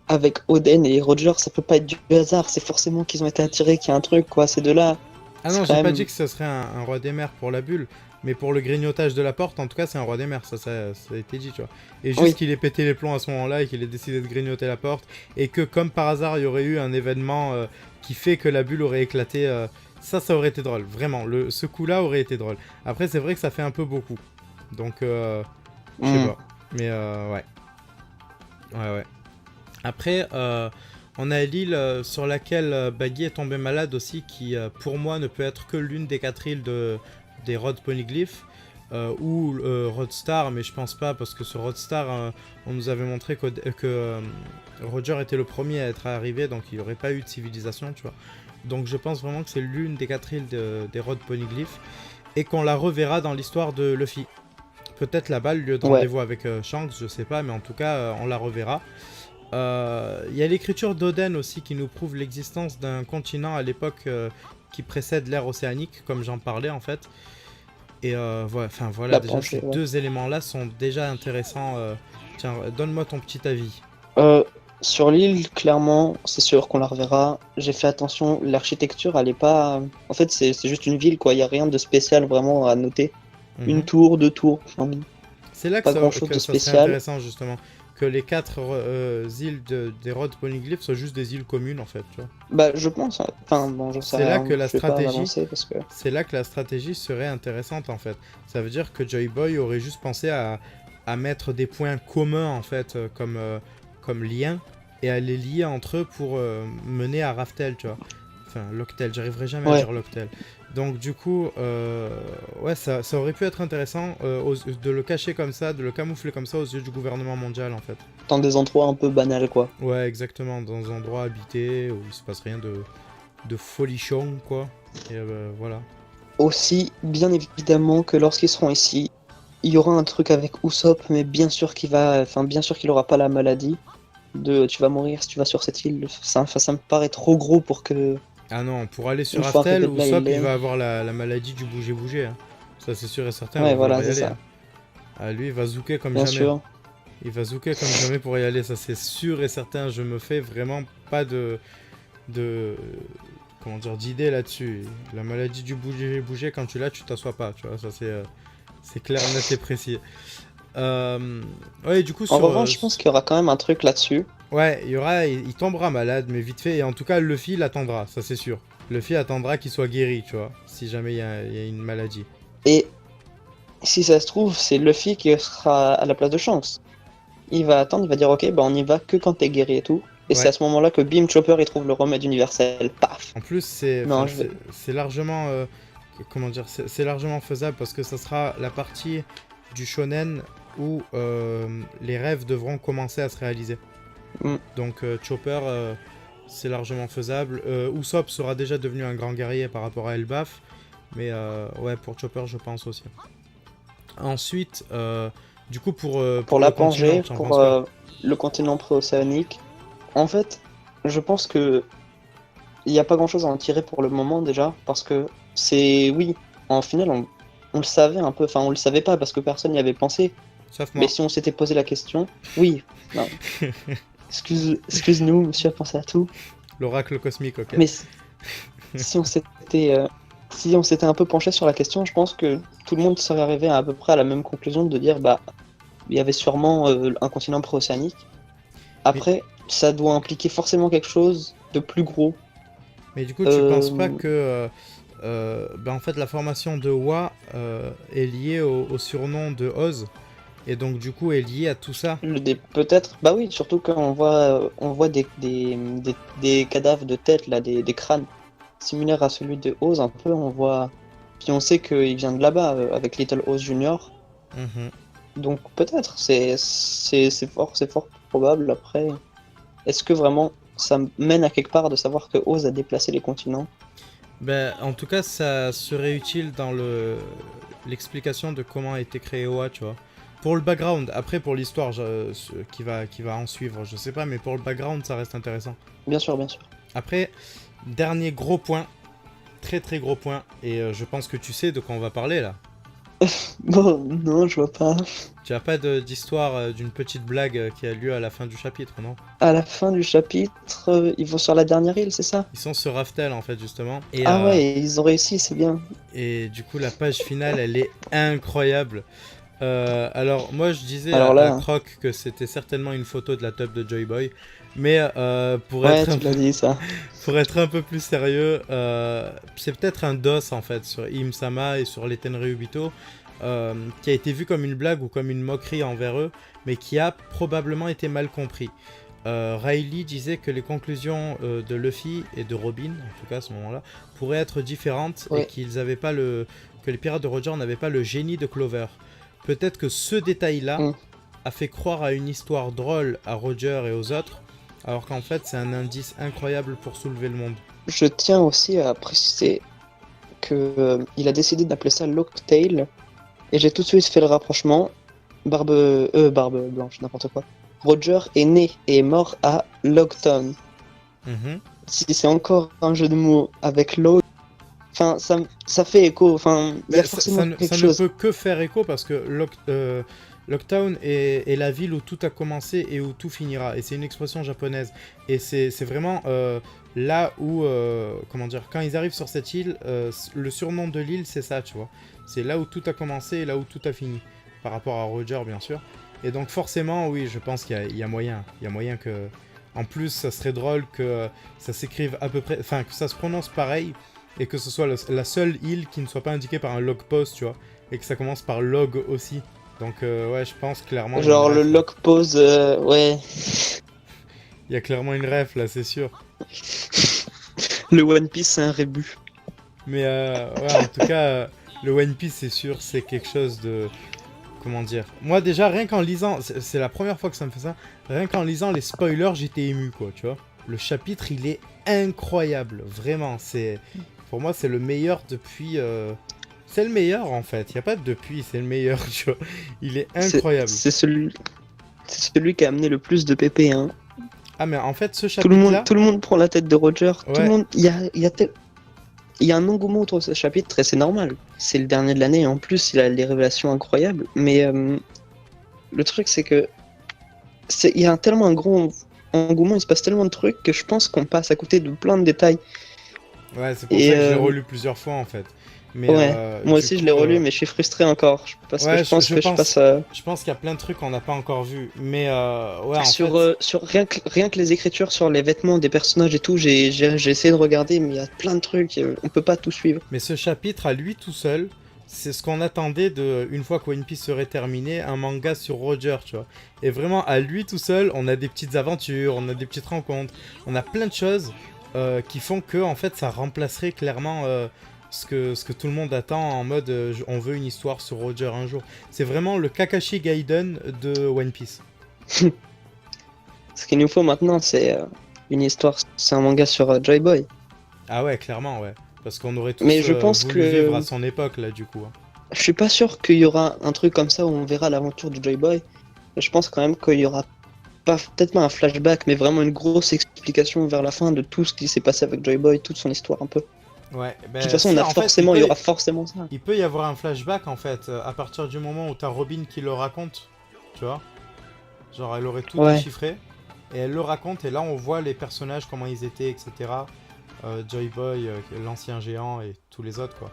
avec Oden et Roger, ça peut pas être du hasard. C'est forcément qu'ils ont été attirés, qu'il y a un truc, quoi. C'est de là. Ah non, j'ai pas dit que ce serait un roi des mers pour la bulle, mais pour le grignotage de la porte, en tout cas, c'est un roi des mers, ça a été dit, tu vois. Et juste qu'il ait pété les plombs à ce moment-là et qu'il ait décidé de grignoter la porte, et que comme par hasard, il y aurait eu un événement qui fait que la bulle aurait éclaté, ça aurait été drôle, vraiment. Ce coup-là aurait été drôle. Après, c'est vrai que ça fait un peu beaucoup, donc je sais pas. Mais ouais. Ouais. Après, on a l'île sur laquelle Baggy est tombé malade aussi, qui pour moi ne peut être que l'une des 4 îles des Rod Poneglyph, ou Rodstar, mais je pense pas, parce que sur Rodstar, on nous avait montré que Roger était le premier à être arrivé, donc il n'y aurait pas eu de civilisation, tu vois. Donc je pense vraiment que c'est l'une des 4 îles des Rod Poneglyph, et qu'on la reverra dans l'histoire de Luffy. Peut-être là-bas, le lieu de rendez-vous avec Shanks, je sais pas, mais en tout cas, on la reverra. Il y a l'écriture d'Oden aussi qui nous prouve l'existence d'un continent à l'époque qui précède l'ère océanique, comme j'en parlais en fait. Et voilà, déjà ces deux éléments-là sont déjà intéressants. Tiens, donne-moi ton petit avis. Sur l'île, clairement, c'est sûr qu'on la reverra. J'ai fait attention, l'architecture, elle est pas. En fait, c'est juste une ville, quoi. Il y a rien de spécial vraiment à noter. Une tour, 2 tours. C'est là que ça serait intéressant justement. Que les 4 îles des Rod Poneglyph soient juste des îles communes en fait, tu vois. Bah je pense, enfin bon, j'en sais rien. C'est là que la stratégie serait intéressante en fait. Ça veut dire que Joy Boy aurait juste pensé à mettre des points communs en fait comme lien et à les lier entre eux pour mener à Raftel, tu vois. Enfin, Locktel, j'arriverai jamais à dire Locktel. Donc du coup, ouais, ça aurait pu être intéressant de le cacher comme ça, de le camoufler comme ça aux yeux du gouvernement mondial en fait. Dans des endroits un peu banals quoi. Ouais, exactement, dans des endroits habités où il se passe rien de folichon quoi. Et voilà. Aussi, bien évidemment que lorsqu'ils seront ici, il y aura un truc avec Usopp, mais bien sûr qu'il aura pas la maladie de tu vas mourir si tu vas sur cette île. Ça me paraît trop gros pour que. Ah non, pour aller sur Raftel, Usopp il va avoir la maladie du bouger-bouger. Hein. Ça c'est sûr et certain. Ouais, voilà, c'est ça. Hein. Ah, lui il va zouker comme jamais. Sûr. Il va zouker comme jamais pour y aller, ça c'est sûr et certain. Je me fais vraiment pas comment dire, d'idée là-dessus. La maladie du bouger-bouger, quand tu l'as, tu t'assois pas. Tu vois, ça c'est clair, net et précis. Ouais, du coup, en revanche, je pense qu'il y aura quand même un truc là-dessus. Ouais, il tombera malade, mais vite fait. Et en tout cas, Luffy l'attendra, ça c'est sûr. Luffy attendra qu'il soit guéri, tu vois, si jamais il y a une maladie. Et si ça se trouve, c'est Luffy qui sera à la place de Shanks. Il va attendre, il va dire ok, bah on y va que quand t'es guéri et tout. Et c'est à ce moment-là que Bim Chopper il trouve le remède universel, paf. En plus, c'est largement, comment dire, c'est largement faisable parce que ça sera la partie du shonen où les rêves devront commencer à se réaliser. Donc Chopper, c'est largement faisable. Usopp sera déjà devenu un grand guerrier par rapport à Elbaf, mais ouais, pour Chopper, je pense aussi. Ensuite, du coup, pour la Pangée, pour le continent préocéanique, en fait, je pense que il n'y a pas grand-chose à en tirer pour le moment déjà, parce que en final, on le savait un peu, enfin on le savait pas parce que personne n'y avait pensé. Sauf moi. Mais si on s'était posé la question, oui, non. Excuse-nous, monsieur a pensé à tout. L'oracle cosmique, ok. Mais si on s'était un peu penché sur la question, je pense que tout le monde serait arrivé à peu près à la même conclusion de dire bah il y avait sûrement un continent préocéanique. Après, ça doit impliquer forcément quelque chose de plus gros. Mais du coup, tu penses pas que en fait, la formation de Wa est liée au surnom de Oz. Et donc, du coup, est liée à tout ça. Peut-être, bah oui, surtout quand on voit des cadavres de tête, là, des crânes similaires à celui de Oz, un peu, on voit. Puis on sait qu'il vient de là-bas, avec Little Oz Junior. Mhm. Donc peut-être, c'est fort probable. Après, est-ce que vraiment ça mène à quelque part de savoir que Oz a déplacé les continents? Ben, en tout cas, ça serait utile dans l'explication de comment a été créé Oa, tu vois. Pour le background, après pour l'histoire qui va en suivre, je sais pas, mais pour le background, ça reste intéressant. Bien sûr, bien sûr. Après, dernier gros point, très très gros point, et je pense que tu sais de quoi on va parler là. Bon, non, je vois pas. Tu as pas d'histoire d'une petite blague qui a lieu à la fin du chapitre, non? À la fin du chapitre, ils vont sur la dernière île, c'est ça? Ils sont sur Raftel en fait justement. Et, Ah ouais, ils ont réussi, c'est bien. et du coup la page finale elle est incroyable. Alors moi je disais Alors là, à Croc que c'était certainement une photo de la top de Joy Boy. Mais pour ouais, être tu l'as dit ça. pour être un peu plus sérieux, c'est peut-être un DOS en fait sur Im-sama et sur les Tenryubito qui a été vu comme une blague ou comme une moquerie envers eux, mais qui a probablement été mal compris. Riley disait que les conclusions de Luffy et de Robin, en tout cas à ce moment-là, pourraient être différentes et Ouais. que les pirates de Roger n'avaient pas le génie de Clover. Peut-être que ce détail-là Mm. a fait croire à une histoire drôle à Roger et aux autres, alors qu'en fait c'est un indice incroyable pour soulever le monde. Je tiens aussi à préciser que il a décidé d'appeler ça Locktail, et j'ai tout de suite fait le rapprochement. Barbe blanche, n'importe quoi. Roger est né et est mort à Lockton. Mhm. Si c'est encore un jeu de mots avec Log, enfin ça fait écho. Enfin, il y a Mais forcément ça quelque ne chose. peut que faire écho parce que Locktown est la ville où tout a commencé et où tout finira. Et c'est une expression japonaise. Et c'est vraiment là où, comment dire, quand ils arrivent sur cette île, le surnom de l'île, c'est ça, tu vois. C'est là où tout a commencé et là où tout a fini. Par rapport à Roger, bien sûr. Et donc forcément, oui, je pense qu'il y a moyen. Il y a moyen que... En plus, ça serait drôle que ça s'écrive à peu près... Enfin, que ça se prononce pareil et que ce soit la seule île qui ne soit pas indiquée par un log post, tu vois. Et que ça commence par log aussi. Donc, ouais, je pense clairement... Genre le ref, lock pose, ouais. il y a clairement une ref, là, c'est sûr. Le One Piece, c'est un rébut. Mais, ouais, en tout cas, le One Piece, c'est sûr, c'est quelque chose de... Comment dire? Moi, déjà, rien qu'en lisant... C'est la première fois que ça me fait ça. Rien qu'en lisant les spoilers, j'étais ému, quoi, tu vois. Le chapitre, il est incroyable. Vraiment, c'est... Pour moi, c'est le meilleur depuis... C'est le meilleur, en fait. Il n'y a pas de depuis, c'est le meilleur, tu vois. Il est incroyable. C'est celui qui a amené le plus de PP, hein. Ah, mais en fait, ce Tout le chapitre-là... monde prend la tête de Roger. Tout Ouais. le monde, il y a un engouement autour de ce chapitre et c'est normal. C'est le dernier de l'année et en plus il a des révélations incroyables. Mais le truc c'est que il y a tellement un gros engouement, il se passe tellement de trucs que je pense qu'on passe à côté de plein de détails. Ouais, c'est pour Et, ça que je l'ai relu plusieurs fois, en fait. Mais, Ouais, moi du aussi je coup, l'ai relu mais je suis frustré encore. Parce ouais, que je pense que je passe Je pense qu'il y a plein de trucs qu'on n'a pas encore vus. Mais, ouais, en sur, fait... sur rien que les écritures sur les vêtements des personnages et tout, j'ai essayé de regarder mais il y a plein de trucs, on peut pas tout suivre. Mais ce chapitre, à lui tout seul, c'est ce qu'on attendait de, une fois que One Piece serait terminé, un manga sur Roger, tu vois. Et vraiment, à lui tout seul, on a des petites aventures, on a des petites rencontres, on a plein de choses qui font que, en fait, ça remplacerait clairement ce que tout le monde attend en mode on veut une histoire sur Roger un jour. C'est vraiment le Kakashi Gaiden de One Piece. Ce qu'il nous faut maintenant, c'est une histoire, c'est un manga sur Joy Boy. Ah ouais, clairement, ouais. Parce qu'on aurait tous Mais je pense voulu que- vivre à son époque, là, du coup. Hein. Je suis pas sûr qu'il y aura un truc comme ça où on verra l'aventure de Joy Boy. Mais je pense quand même qu'il y aura peut-être pas un flashback, mais vraiment une grosse explication vers la fin de tout ce qui s'est passé avec Joy Boy, toute son histoire un peu. Ouais, ben, De toute façon, si, on a en fait, forcément, il y aura forcément ça. il peut y avoir un flashback en fait, à partir du moment où t'as Robin qui le raconte, tu vois. Genre elle aurait tout Ouais. déchiffré, et elle le raconte, et là on voit les personnages, comment ils étaient, etc. Joy Boy, l'ancien géant, et tous les autres quoi.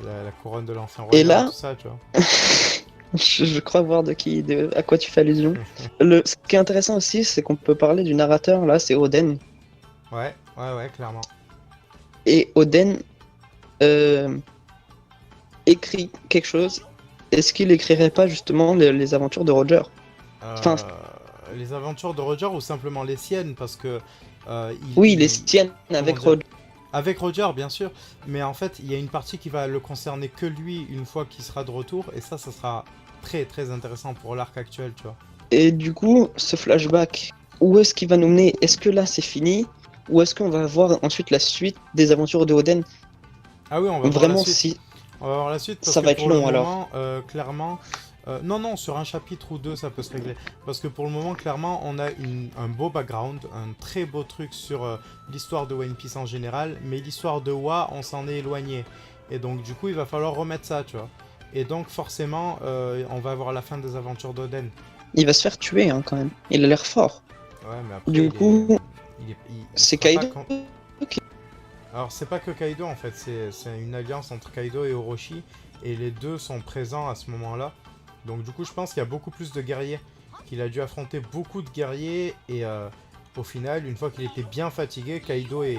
La couronne de l'ancien roi, Et là- tout ça, tu vois. Je crois voir à quoi tu fais allusion. Ce qui est intéressant aussi, c'est qu'on peut parler du narrateur, là, c'est Oden. Ouais, clairement. et Oden euh, écrit quelque chose, est-ce qu'il écrirait pas justement les aventures de Roger? Enfin, Les aventures de Roger ou simplement les siennes, parce que oui, les siennes avec dire, Roger. avec Roger, bien sûr, mais en fait, il y a une partie qui va le concerner que lui une fois qu'il sera de retour, et ça sera très très intéressant pour l'arc actuel, tu vois. Et du coup, ce flashback, où est-ce qu'il va nous mener? Est-ce que là c'est fini? Ou est-ce qu'on va voir ensuite la suite des aventures de Oden? Ah oui, on va voir la Vraiment, suite. si On va voir la suite parce ça que va être pour le long alors. moment, clairement, non, sur un chapitre ou deux, ça peut se régler. Parce que pour le moment, clairement, on a un beau background, un très beau truc sur l'histoire de One Piece en général, mais l'histoire de Wa, on s'en est éloigné. Et donc, du coup, il va falloir remettre ça, tu vois. Et donc, forcément, on va avoir la fin des aventures d'Oden. Il va se faire tuer hein, quand même. Il a l'air fort. Ouais, mais après, Du coup, il c'est sera pas Kaido. Alors, c'est pas que Kaido en fait, c'est une alliance entre Kaido et Orochi, et les deux sont présents à ce moment-là. Donc, du coup, je pense qu'il y a beaucoup plus de guerriers, qu'il a dû affronter beaucoup de guerriers, et au final, une fois qu'il était bien fatigué, Kaido et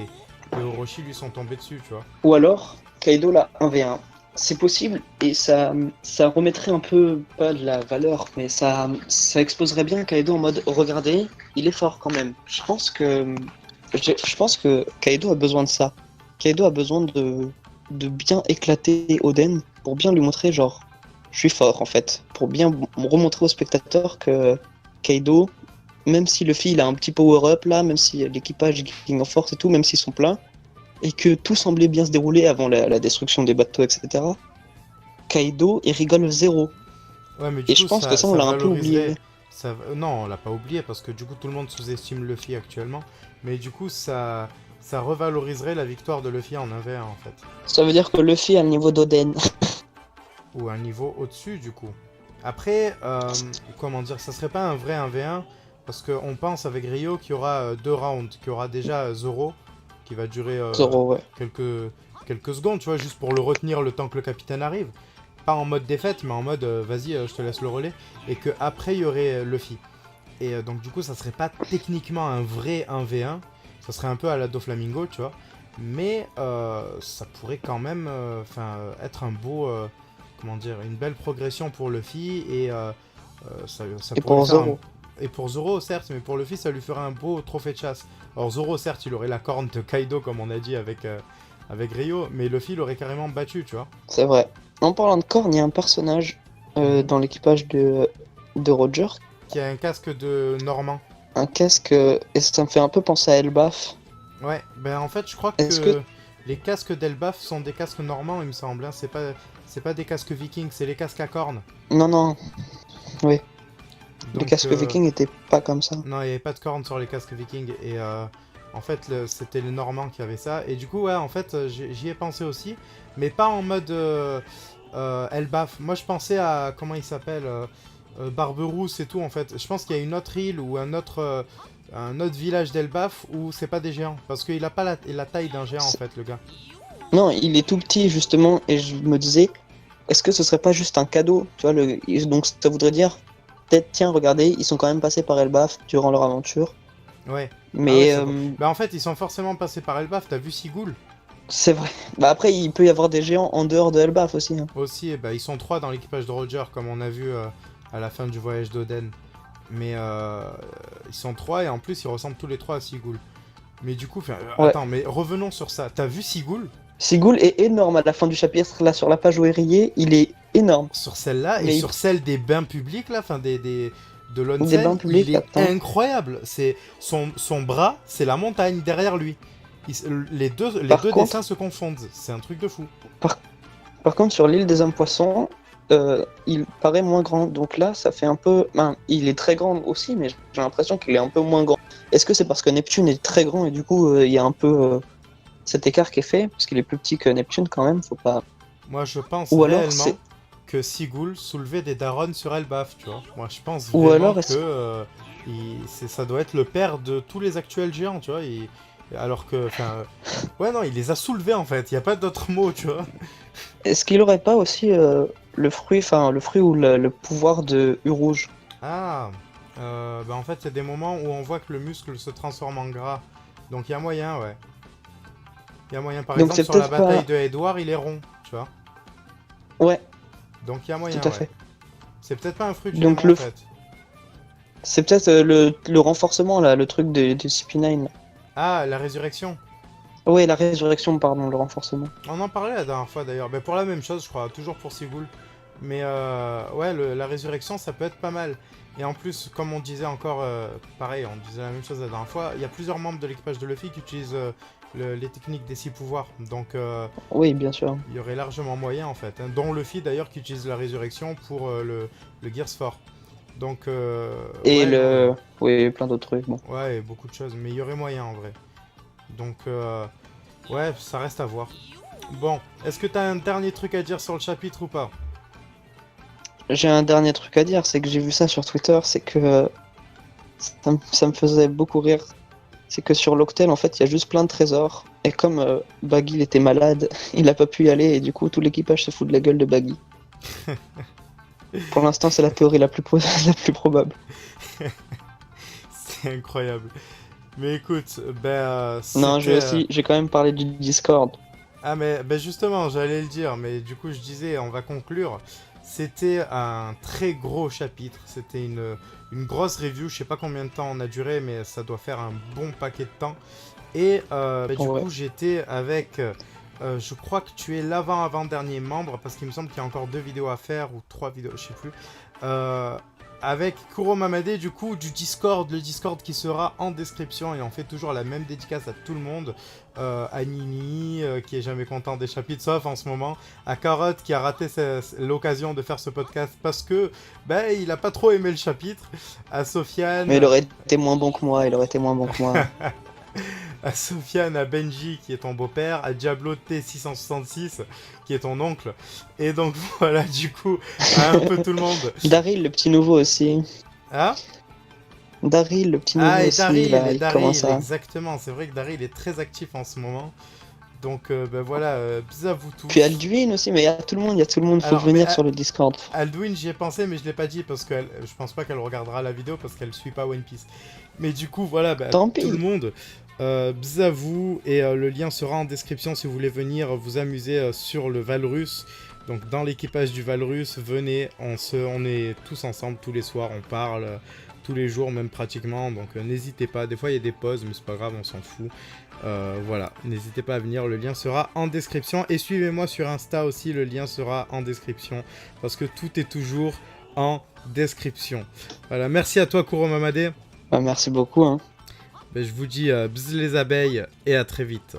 Orochi lui sont tombés dessus, tu vois. Ou alors, Kaido là, 1v1. C'est possible et ça remettrait un peu, pas de la valeur, mais ça exposerait bien Kaido en mode regardez, il est fort quand même. Je pense que Kaido a besoin de ça. Kaido a besoin de bien éclater Oden pour bien lui montrer genre je suis fort en fait. Pour bien remontrer au spectateur que Kaido, même si Luffy il a un petit power-up là, même si l'équipage est King of Force et tout, même s'ils sont pleins, et que tout semblait bien se dérouler avant la destruction des bateaux, etc. Kaido, il rigole zéro. Ouais, mais du Et je coup, pense que ça, on l'a un peu oublié. Non, on l'a pas oublié parce que du coup, tout le monde sous-estime Luffy actuellement. Mais du coup, ça revaloriserait la victoire de Luffy en 1v1 en fait. Ça veut dire que Luffy a le niveau d'Oden. Ou un niveau au-dessus du coup. Après, comment dire, ça serait pas un vrai 1v1 parce qu'on pense avec Rio qu'il y aura deux rounds, qu'il y aura déjà Zoro qui va durer Zoro, ouais. quelques secondes, tu vois, juste pour le retenir le temps que le capitaine arrive. Pas en mode défaite, mais en mode vas-y, je te laisse le relais. Et que après il y aurait Luffy. Et donc du coup, ça serait pas techniquement un vrai 1v1. Ça serait un peu à la Doflamingo, tu vois. Mais ça pourrait quand même être un beau... comment dire, une belle progression pour Luffy et ça Et pourrait pour faire Zoro. Et pour Zoro certes, mais pour Luffy ça lui ferait un beau trophée de chasse. Alors Zoro certes il aurait la corne de Kaido comme on a dit avec Rio, mais Luffy l'aurait carrément battu, tu vois. C'est vrai. En parlant de corne, il y a un personnage dans l'équipage de Roger. Qui a un casque de Normand. Un casque, et ça me fait un peu penser à Elbaf. Ouais, ben en fait je crois Est-ce que que... les casques d'Elbaf sont des casques normands il me semble, hein. C'est pas des casques vikings, c'est les casques à cornes. Non, non. Oui. Donc, Les casques vikings étaient pas comme ça. non, il n'y avait pas de cornes sur les casques vikings. Et en fait, c'était les Normands qui avaient ça. Et du coup, ouais, en fait, j'y ai pensé aussi. Mais pas en mode Elbaf. Moi, je pensais à, comment il s'appelle Barberousse et tout, en fait. Je pense qu'il y a une autre île ou un autre village d'Elbaf où c'est pas des géants. Parce qu'il a pas la taille d'un géant, en fait, le gars. Non, il est tout petit justement, et je me disais, est-ce que ce serait pas juste un cadeau, tu vois, donc ça voudrait dire, peut-être, tiens, regardez, ils sont quand même passés par Elbaf durant leur aventure, Ouais. mais Ah ouais, bah, en fait, ils sont forcément passés par Elbaf. T'as vu Sigul c'est vrai. Bah après, il peut y avoir des géants en dehors de Elbaf aussi. Hein. aussi, eh bah, ils sont trois dans l'équipage de Roger, comme on a vu à la fin du voyage d'Oden. Mais ils sont trois et en plus, ils ressemblent tous les trois à Sigul. Mais du coup, Ouais. attends, mais revenons sur ça. T'as vu Sigul Sigul est énorme à la fin du chapitre, là sur la page où est rayé, il est énorme. sur celle-là et Mais sur celle des bains publics, là, enfin de Des l'Onsen, bains publics, il est attends. incroyable. C'est son bras, c'est la montagne derrière lui. Les deux contre- dessins se confondent. C'est un truc de fou. Par contre, sur l'île des hommes poissons, il paraît moins grand. Donc là, ça fait un peu. Ben, il est très grand aussi, mais j'ai l'impression qu'il est un peu moins grand. Est-ce que c'est parce que Neptune est très grand et du coup, il y a un peu cet écart qui est fait, parce qu'il est plus petit que Neptune quand même, faut pas. Moi, je pense Ou alors, réellement c'est. que Sigul soulevait des darons sur Elbaf, tu vois. Moi, je pense Ou vraiment alors, est-ce- que ça doit être le père de tous les actuels géants, tu vois. Alors que, ouais, non, il les a soulevés en fait. Il y a pas d'autre mot, tu vois. Est-ce qu'il aurait pas aussi le fruit, ou le pouvoir de U-Rouge? Ah, bah en fait, il y a des moments où on voit que le muscle se transforme en gras. Donc il y a moyen, ouais. Il y a moyen, par Donc exemple, c'est sur la peut-être bataille pas... de Edward, il est rond, tu vois. Ouais, Donc il y a moyen, tout à ouais. fait. C'est peut-être pas un fruit du Donc démon, en fait. c'est peut-être le renforcement, là, le truc de CP9. Ah, la résurrection. Ouais, la résurrection, pardon, le renforcement. On en parlait la dernière fois, d'ailleurs. Pour la même chose, je crois, toujours pour Sigul. Mais ouais, la résurrection, ça peut être pas mal. Et en plus, comme on disait encore, pareil, on disait la même chose la dernière fois, il y a plusieurs membres de l'équipage de Luffy qui utilisent les techniques des 6 pouvoirs. Donc Oui, bien sûr. il y aurait largement moyen en fait. Hein, dont Luffy d'ailleurs qui utilise la résurrection pour le Gears 4. Donc Et ouais, non, Oui, plein d'autres trucs, bon. ouais, beaucoup de choses. Mais il y aurait moyen en vrai. Donc ouais, ça reste à voir. Bon, est-ce que t'as un dernier truc à dire sur le chapitre ou pas? J'ai un dernier truc à dire, c'est que j'ai vu ça sur Twitter, c'est que ça me faisait beaucoup rire. C'est que sur l'Octel, en fait, il y a juste plein de trésors. Et comme Baggy il était malade, il a pas pu y aller, et du coup, tout l'équipage se fout de la gueule de Baggy. Pour l'instant, c'est la théorie la plus la plus probable. C'est incroyable. Mais écoute, Non, c'était, j'ai quand même parlé du Discord. ah mais justement, j'allais le dire, mais du coup je disais, on va conclure. C'était un très gros chapitre, c'était une grosse review, je sais pas combien de temps on a duré, mais ça doit faire un bon paquet de temps. Et du Ouais. coup j'étais avec, je crois que tu es l'avant-avant-dernier membre, parce qu'il me semble qu'il y a encore 2 vidéos à faire, ou 3 vidéos, je sais plus. Avec Kuro Mamade du coup du Discord, le Discord qui sera en description et on fait toujours la même dédicace à tout le monde, à Nini qui est jamais content des chapitres sauf en ce moment, à Carotte qui a raté l'occasion de faire ce podcast parce que il a pas trop aimé le chapitre, à Sofiane, Mais il aurait été moins bon que moi, il aurait été moins bon que moi. à Sofiane, à Benji qui est ton beau-père, à Diablo T666 qui est ton oncle, et donc voilà du coup à un peu tout le monde. Daryl, le petit nouveau aussi. Hein? Daryl, le petit nouveau Ah, et aussi, Daryl, là, il commence à... exactement. C'est vrai que Daryl est très actif en ce moment. Donc, voilà, bisous à vous tous. Puis Alduin aussi, mais il y a tout le monde, faut Alors, venir mais sur le Discord. Alduin, j'y ai pensé, mais je l'ai pas dit parce que je pense pas qu'elle regardera la vidéo parce qu'elle suit pas One Piece. Mais du coup, voilà, Tant tout pis. le monde, bisous à vous. Et le lien sera en description si vous voulez venir vous amuser sur le Valrus. Donc, dans l'équipage du Valrus, venez, on est tous ensemble tous les soirs, on parle tous les jours, même pratiquement. Donc, n'hésitez pas. Des fois, il y a des pauses, mais c'est pas grave, on s'en fout. Voilà, n'hésitez pas à venir, le lien sera en description. Et suivez-moi sur Insta aussi, le lien sera en description. Parce que tout est toujours en description. Voilà, merci à toi Kuro Mamade. Bah, merci beaucoup, hein. Je vous dis bzz les abeilles et à très vite.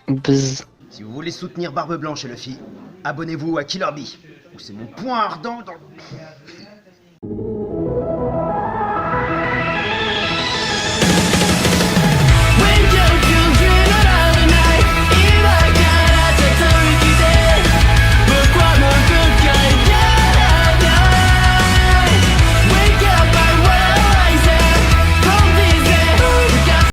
Bzz. Si vous voulez soutenir Barbe Blanche et Luffy, abonnez-vous à Killer Bee, où c'est mon point ardent dans...